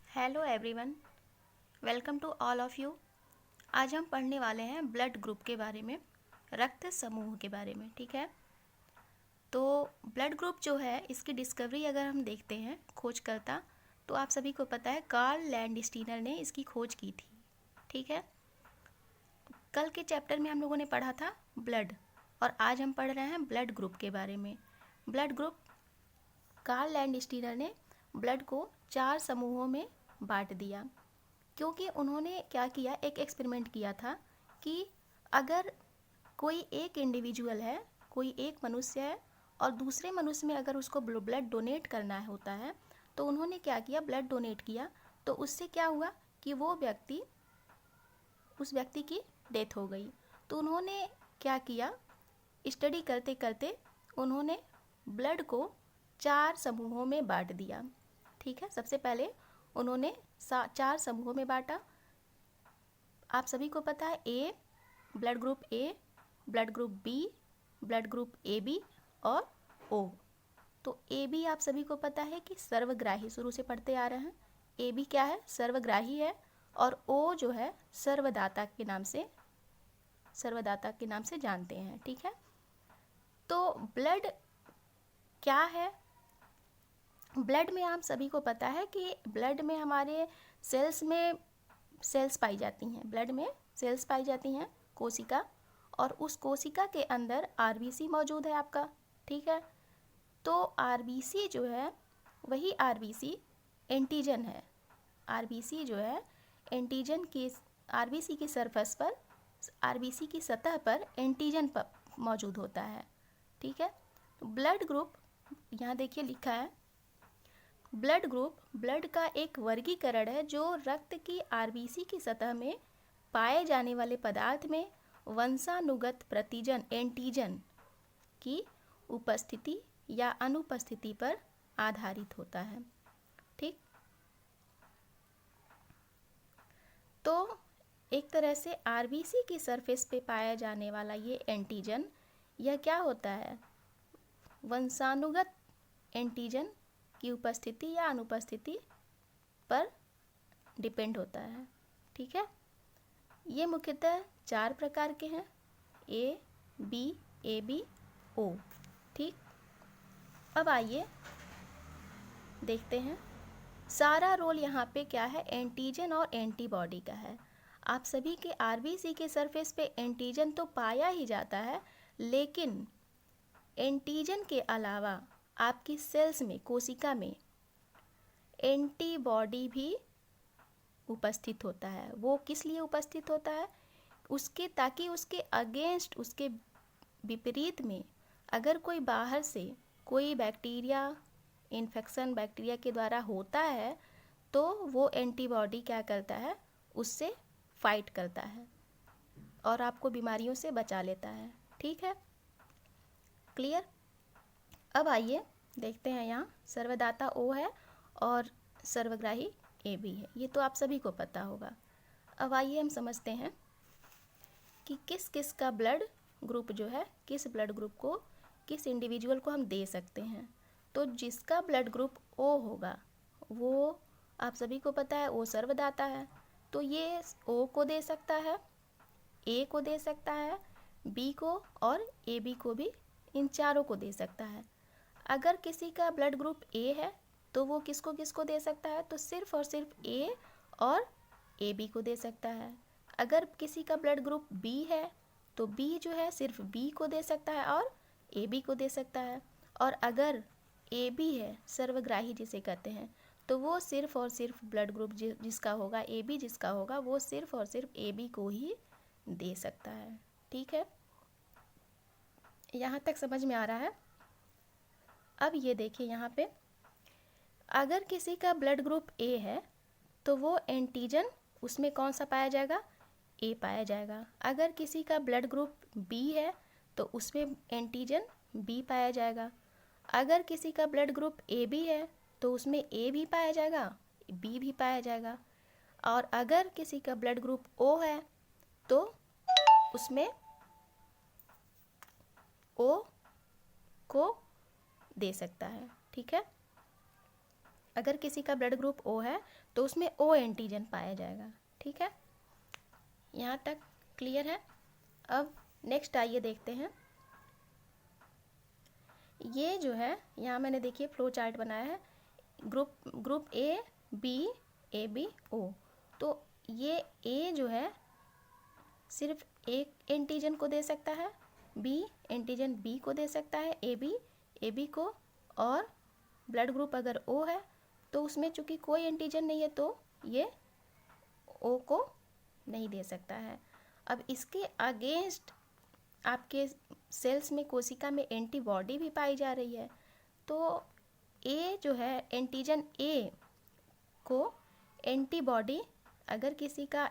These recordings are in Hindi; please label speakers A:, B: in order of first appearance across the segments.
A: Hello everyone, welcome to all of you. आज हम पढ़ने वाले हैं ब्लड ग्रुप के बारे में, रक्त समूह के बारे में। ठीक है, तो ब्लड ग्रुप जो है इसकी डिस्कवरी अगर हम देखते हैं खोजकर्ता, तो आप सभी को पता है कार्ल लैंडस्टीनर ने इसकी खोज की थी। ठीक है, कल के चैप्टर में हम लोगों ने पढ़ा था ब्लड, और आज हम पढ़ रहे हैं ब्लड ग्रुप के बारे में। ब्लड ग्रुप, कार्ल लैंडस्टीनर ने ब्लड को 4 समूहों में बांट दिया, क्योंकि उन्होंने क्या किया, एक एक्सपेरिमेंट किया था कि अगर कोई एक इंडिविजुअल है, कोई एक मनुष्य है, और दूसरे मनुष्य में अगर उसको ब्लड डोनेट करना होता है, तो उन्होंने क्या किया, ब्लड डोनेट किया। तो उससे क्या हुआ कि उस व्यक्ति की डेथ हो गई। तो उन्होंने क्या किया, स्टडी करते करते उन्होंने ब्लड को 4 समूहों में बांट दिया। ठीक है, सबसे पहले उन्होंने 4 समूहों में बांटा। आप सभी को पता है A, blood group A, blood group B, blood group A B और ओ। तो ए बी आप सभी को पता है कि सर्वग्राही, शुरू से पढ़ते आ रहे हैं। ए बी क्या है, सर्वग्राही है। और ओ जो है सर्वदाता के नाम से जानते हैं। ठीक है, तो ब्लड क्या है, ब्लड में आप सभी को पता है कि ब्लड में हमारे सेल्स पाई जाती हैं, ब्लड में सेल्स पाई जाती हैं, कोशिका, और उस कोशिका के अंदर आरबीसी मौजूद है आपका। ठीक है, तो आरबीसी जो है वही आरबीसी एंटीजन है। आरबीसी जो है एंटीजन की, आरबीसी की सरफेस पर, आरबीसी की सतह पर एंटीजन पर मौजूद होता है। ठीक है, ब्लड ग्रुप यहाँ देखिए लिखा है, ब्लड ग्रुप ब्लड का एक वर्गीकरण है जो रक्त की आरबीसी की सतह में पाए जाने वाले पदार्थ में वंशानुगत प्रतिजन एंटीजन की उपस्थिति या अनुपस्थिति पर आधारित होता है। ठीक, तो एक तरह से आरबीसी की सरफेस पे पाया जाने वाला ये एंटीजन, यह क्या होता है, वंशानुगत एंटीजन की उपस्थिति या अनुपस्थिति पर डिपेंड होता है। ठीक है, ये मुख्यतः 4 प्रकार के हैं, ए बी ओ। ठीक, अब आइए देखते हैं, सारा रोल यहाँ पे क्या है, एंटीजन और एंटीबॉडी का है। आप सभी के आरबीसी के सरफेस पे एंटीजन तो पाया ही जाता है, लेकिन एंटीजन के अलावा आपकी सेल्स में, कोशिका में एंटीबॉडी भी उपस्थित होता है। वो किस लिए उपस्थित होता है, उसके, ताकि उसके अगेंस्ट, उसके विपरीत में अगर कोई बाहर से कोई बैक्टीरिया, इन्फेक्शन बैक्टीरिया के द्वारा होता है, तो वो एंटीबॉडी क्या करता है, उससे फाइट करता है और आपको बीमारियों से बचा लेता है। ठीक है, क्लियर। अब आइए देखते हैं, यहाँ सर्वदाता ओ है और सर्वग्राही ए बी है, ये तो आप सभी को पता होगा। अब आइए हम समझते हैं कि किस किस का ब्लड ग्रुप जो है, किस ब्लड ग्रुप को, किस इंडिविजुअल को हम दे सकते हैं। तो जिसका ब्लड ग्रुप ओ होगा, वो आप सभी को पता है ओ सर्वदाता है, तो ये ओ को दे सकता है, ए को दे सकता है, बी को और ए बी को भी, इन चारों को दे सकता है। अगर किसी का ब्लड ग्रुप ए है तो वो किसको किसको दे सकता है, तो सिर्फ और सिर्फ ए और ए बी को दे सकता है। अगर किसी का ब्लड ग्रुप बी है तो बी जो है सिर्फ बी को दे सकता है और ए बी को दे सकता है। और अगर ए बी है, सर्वग्राही जिसे कहते हैं, तो वो सिर्फ और सिर्फ ब्लड ग्रुप जिसका होगा, ए बी जिसका होगा, वो सिर्फ और सिर्फ ए बी को ही दे सकता है। ठीक है, यहाँ तक समझ में आ रहा है। अब ये देखिए यहाँ पे, अगर किसी का ब्लड ग्रुप ए है तो वो एंटीजन उसमें कौन सा पाया जाएगा, ए पाया जाएगा। अगर किसी का ब्लड ग्रुप बी है तो उसमें एंटीजन बी पाया जाएगा। अगर किसी का ब्लड ग्रुप ए बी है तो उसमें ए भी पाया जाएगा, बी भी पाया जाएगा। और अगर किसी का ब्लड ग्रुप ओ है तो उसमें ओ को दे सकता है। ठीक है, अगर किसी का ब्लड ग्रुप ओ है तो उसमें ओ एंटीजन पाया जाएगा। ठीक है, यहाँ तक क्लियर है। अब नेक्स्ट आइए देखते हैं। ये जो है यहाँ मैंने देखिए फ्लो चार्ट बनाया है, ग्रुप ए बी ओ। तो ये ए जो है सिर्फ एक एंटीजन को दे सकता है, बी एंटीजन बी को दे सकता है, ए बी को, और ब्लड ग्रुप अगर ओ है तो उसमें चूँकि कोई एंटीजन नहीं है तो ये ओ को नहीं दे सकता है। अब इसके अगेंस्ट आपके सेल्स में, कोशिका में एंटीबॉडी भी पाई जा रही है। तो ए जो है एंटीजन ए को एंटीबॉडी, अगर किसी का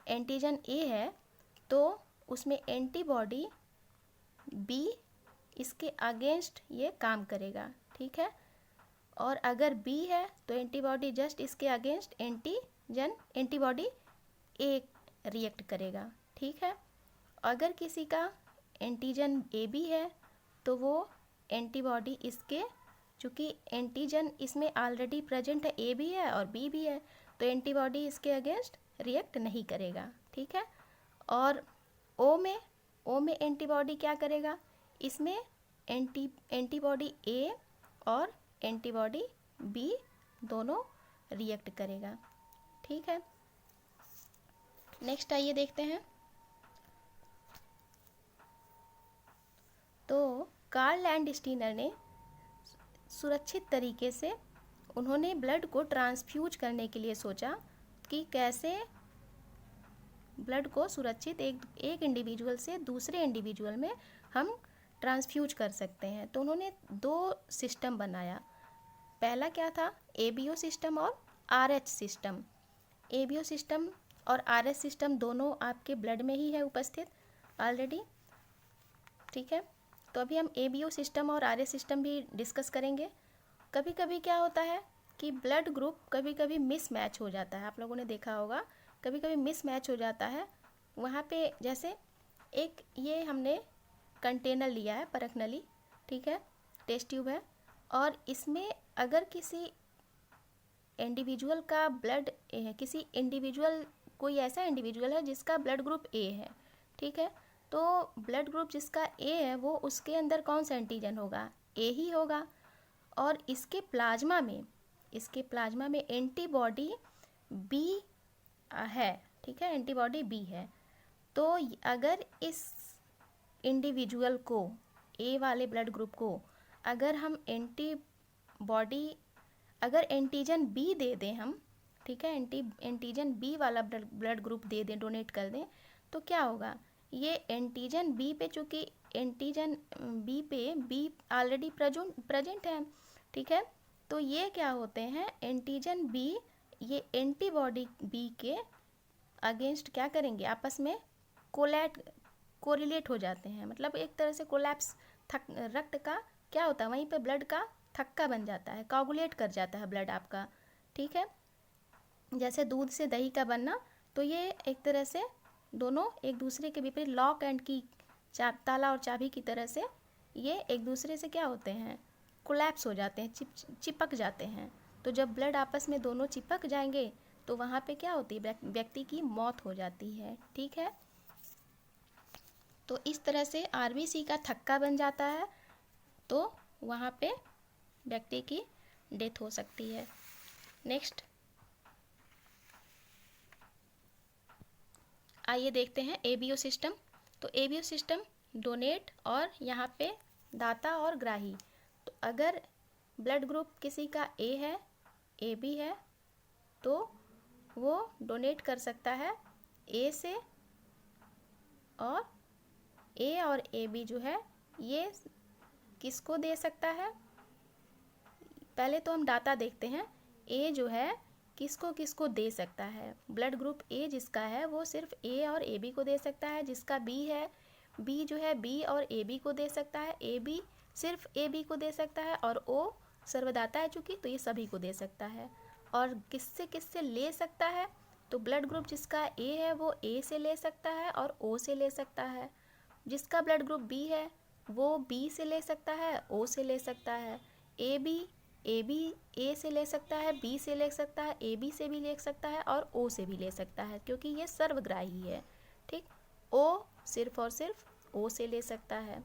A: एंटीजन ए है तो उसमें एंटीबॉडी बी इसके अगेंस्ट ये काम करेगा। ठीक है, और अगर बी है तो एंटीबॉडी जस्ट इसके अगेंस्ट एंटीबॉडी ए रिएक्ट करेगा। ठीक है, अगर किसी का एंटीजन ए बी है तो वो एंटीबॉडी इसके, चूँकि एंटीजन इसमें ऑलरेडी प्रेजेंट है, ए भी है और बी भी है, तो एंटीबॉडी इसके अगेंस्ट रिएक्ट नहीं करेगा। ठीक है, और ओ में एंटीबॉडी क्या करेगा, इसमें एंटीबॉडी ए और एंटीबॉडी बी दोनों रिएक्ट करेगा। ठीक है, नेक्स्ट आइए देखते हैं। तो कार्ल लैंडस्टीनर ने सुरक्षित तरीके से उन्होंने ब्लड को ट्रांसफ्यूज करने के लिए सोचा कि कैसे ब्लड को सुरक्षित एक इंडिविजुअल से दूसरे इंडिविजुअल में हम ट्रांसफ्यूज कर सकते हैं। तो उन्होंने दो सिस्टम बनाया। पहला क्या था, एबीओ सिस्टम और आरएच सिस्टम। एबीओ सिस्टम और आरएच सिस्टम दोनों आपके ब्लड में ही है उपस्थित ऑलरेडी। ठीक है, तो अभी हम एबीओ सिस्टम और आरएच सिस्टम भी डिस्कस करेंगे। कभी कभी क्या होता है कि ब्लड ग्रुप कभी कभी मिसमैच हो जाता है, आप लोगों ने देखा होगा, कभी कभी मिसमैच हो जाता है। वहाँ पे जैसे एक ये हमने कंटेनर लिया है परख नली, ठीक है, टेस्ट ट्यूब है, और इसमें अगर किसी इंडिविजुअल का ब्लड, किसी इंडिविजुअल, कोई ऐसा इंडिविजुअल है जिसका ब्लड ग्रुप ए है, ठीक है, तो ब्लड ग्रुप जिसका ए है वो उसके अंदर कौन सा एंटीजन होगा, ए ही होगा। और इसके प्लाज्मा में एंटीबॉडी बी है, ठीक है, एंटीबॉडी बी है। तो अगर इस इंडिविजुअल को, ए वाले ब्लड ग्रुप को, अगर हम अगर एंटीजन बी दे दें हम, ठीक है, एंटीजन बी वाला ब्लड ग्रुप दे दें, डोनेट कर दें, तो क्या होगा, ये एंटीजन बी पे, चूँकि एंटीजन बी पे बी ऑलरेडी प्रेजेंट है, ठीक है, तो ये क्या होते हैं, एंटीजन बी ये एंटीबॉडी बी के अगेंस्ट क्या करेंगे, आपस में कोरिलेट हो जाते हैं, मतलब एक तरह से कोलैप्स, रक्त का क्या होता है, वहीं पे ब्लड का थक्का बन जाता है, कोगुलेट कर जाता है ब्लड आपका। ठीक है, जैसे दूध से दही का बनना, तो ये एक तरह से दोनों एक दूसरे के विपरीत लॉक एंड की, ताला और चाबी की तरह से ये एक दूसरे से क्या होते हैं, कोलैप्स हो जाते हैं, चिपक जाते हैं। तो जब ब्लड आपस में दोनों चिपक जाएंगे तो वहाँ पे क्या होती है, व्यक्ति की मौत हो जाती है। ठीक है, तो इस तरह से आरबीसी का थक्का बन जाता है, तो वहाँ पे व्यक्ति की डेथ हो सकती है। नेक्स्ट आइए देखते हैं एबीओ सिस्टम। तो एबीओ सिस्टम डोनेट और यहाँ पे दाता और ग्राही। तो अगर ब्लड ग्रुप किसी का ए है, ए बी है, तो वो डोनेट कर सकता है ए से, और ए और ए बी जो है ये किसको दे सकता है, पहले तो हम डाटा देखते हैं। ए जो है किसको किसको दे सकता है, ब्लड ग्रुप ए जिसका है वो सिर्फ ए और ए बी को दे सकता है। जिसका बी है, बी जो है बी और ए बी को दे सकता है, ए बी सिर्फ ए बी को दे सकता है, और ओ सर्वदाता है चूँकि, तो ये सभी को दे सकता है। और किससे किससे ले सकता है, तो ब्लड ग्रुप जिसका ए है वो ए से ले सकता है और ओ से ले सकता है। जिसका ब्लड ग्रुप बी है वो बी से ले सकता है, ओ से ले सकता है। ए बी ए से ले सकता है, बी से ले सकता है, ए बी से भी ले सकता है और ओ से भी ले सकता है, क्योंकि ये सर्वग्राही है। ठीक, ओ सिर्फ और सिर्फ ओ से ले सकता है।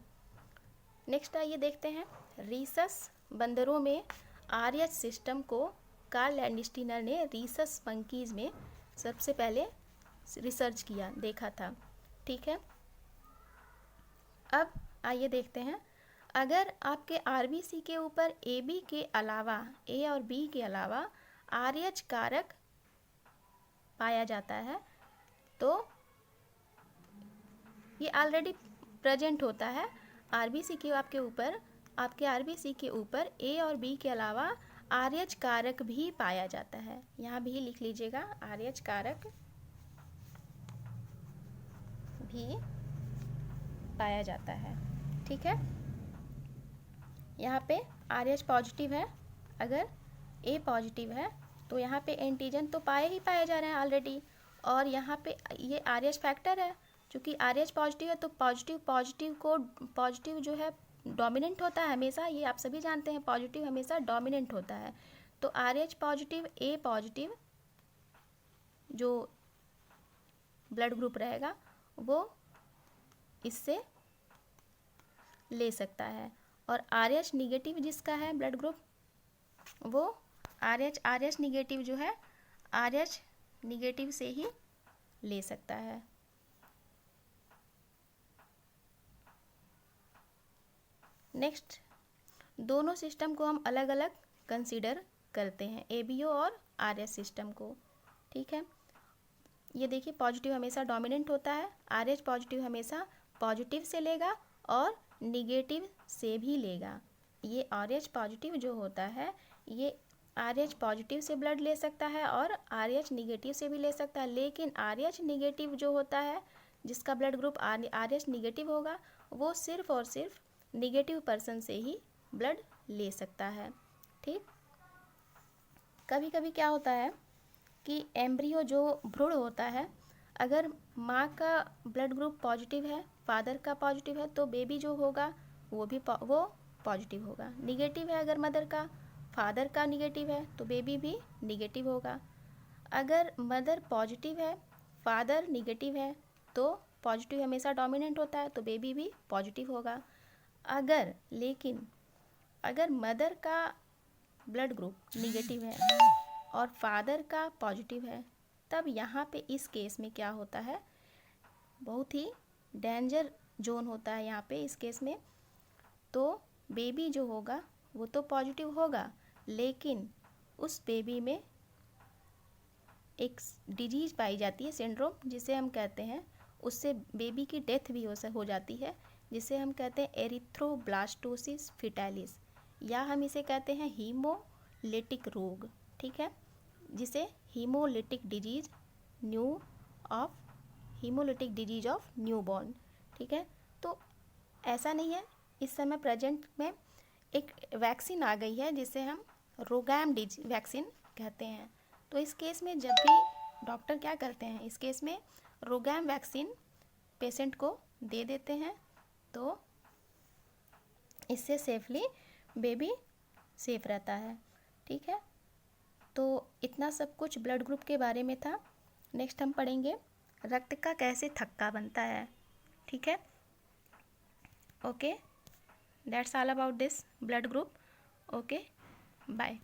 A: नेक्स्ट आइए देखते हैं, रीसस बंदरों में आरएच सिस्टम को कार्ल लैंडस्टीनर ने रीसस मंकीज में सबसे पहले रिसर्च किया, देखा था। ठीक है, अब आइए देखते हैं, अगर आपके आरबीसी के ऊपर ए बी के अलावा, ए और बी के अलावा आरएच कारक पाया जाता है तो ये ऑलरेडी प्रेजेंट होता है आरबीसी के आपके आरबीसी के ऊपर ए और बी के अलावा आरएच कारक भी पाया जाता है। यहाँ भी लिख लीजिएगा, आरएच कारक भी पाया जाता है। ठीक है, यहाँ पे आरएच पॉजिटिव है, अगर ए पॉजिटिव है तो यहाँ पे एंटीजन तो पाए जा रहे हैं ऑलरेडी, और यहाँ पे ये आरएच फैक्टर है, क्योंकि आरएच पॉजिटिव है तो पॉजिटिव जो है डोमिनेंट होता है हमेशा, ये आप सभी जानते हैं, पॉजिटिव हमेशा डोमिनेंट होता है। तो आरएच पॉजिटिव ए पॉजिटिव जो ब्लड ग्रुप रहेगा वो इससे ले सकता है, और आरएच निगेटिव जिसका है ब्लड ग्रुप, वो आरएच निगेटिव जो है आरएच निगेटिव से ही ले सकता है। नेक्स्ट, दोनों सिस्टम को हम अलग अलग कंसीडर करते हैं, एबीओ और आरएच सिस्टम को। ठीक है, ये देखिए, पॉजिटिव हमेशा डोमिनेंट होता है, आरएच पॉजिटिव हमेशा पॉजिटिव से लेगा और निगेटिव से भी लेगा। ये आरएच पॉजिटिव जो होता है ये आरएच पॉजिटिव से ब्लड ले सकता है और आरएच निगेटिव से भी ले सकता है, लेकिन आरएच निगेटिव जो होता है जिसका ब्लड ग्रुप आरएच निगेटिव होगा वो सिर्फ और सिर्फ निगेटिव पर्सन से ही ब्लड ले सकता है। ठीक, कभी कभी क्या होता है कि एम्ब्रियो जो भ्रूण होता है, अगर माँ का ब्लड ग्रुप पॉजिटिव है, फादर का पॉजिटिव है, तो बेबी जो होगा वो पॉजिटिव होगा। निगेटिव है अगर मदर का, फादर का निगेटिव है तो बेबी भी निगेटिव होगा। अगर मदर पॉजिटिव है, फादर निगेटिव है तो पॉजिटिव हमेशा डोमिनेंट होता है तो बेबी भी पॉजिटिव होगा। अगर मदर का ब्लड ग्रुप निगेटिव है और फादर का पॉजिटिव है, तब यहाँ पे इस केस में क्या होता है, बहुत ही डेंजर जोन होता है यहाँ पे इस केस में। तो बेबी जो होगा वो तो पॉजिटिव होगा, लेकिन उस बेबी में एक डिजीज पाई जाती है, सिंड्रोम जिसे हम कहते हैं, उससे बेबी की डेथ भी हो जाती है, जिसे हम कहते हैं एरिथ्रोब्लास्टोसिस फिटालिस, या हम इसे कहते हैं हीमोलिटिक रोग। ठीक है, जिसे हीमोलिटिक डिजीज ऑफ न्यूबॉर्न। ठीक है, तो ऐसा नहीं है, इस समय प्रेजेंट में एक वैक्सीन आ गई है जिसे हम रोगैम वैक्सीन कहते हैं। तो इस केस में जब भी डॉक्टर क्या करते हैं, इस केस में रोगैम वैक्सीन पेशेंट को दे देते हैं, तो इससे सेफली बेबी सेफ रहता है। ठीक है, तो इतना सब कुछ ब्लड ग्रुप के बारे में था। नेक्स्ट हम पढ़ेंगे रक्त का कैसे थक्का बनता है। ठीक है, okay, that's all about this blood group. Okay, bye.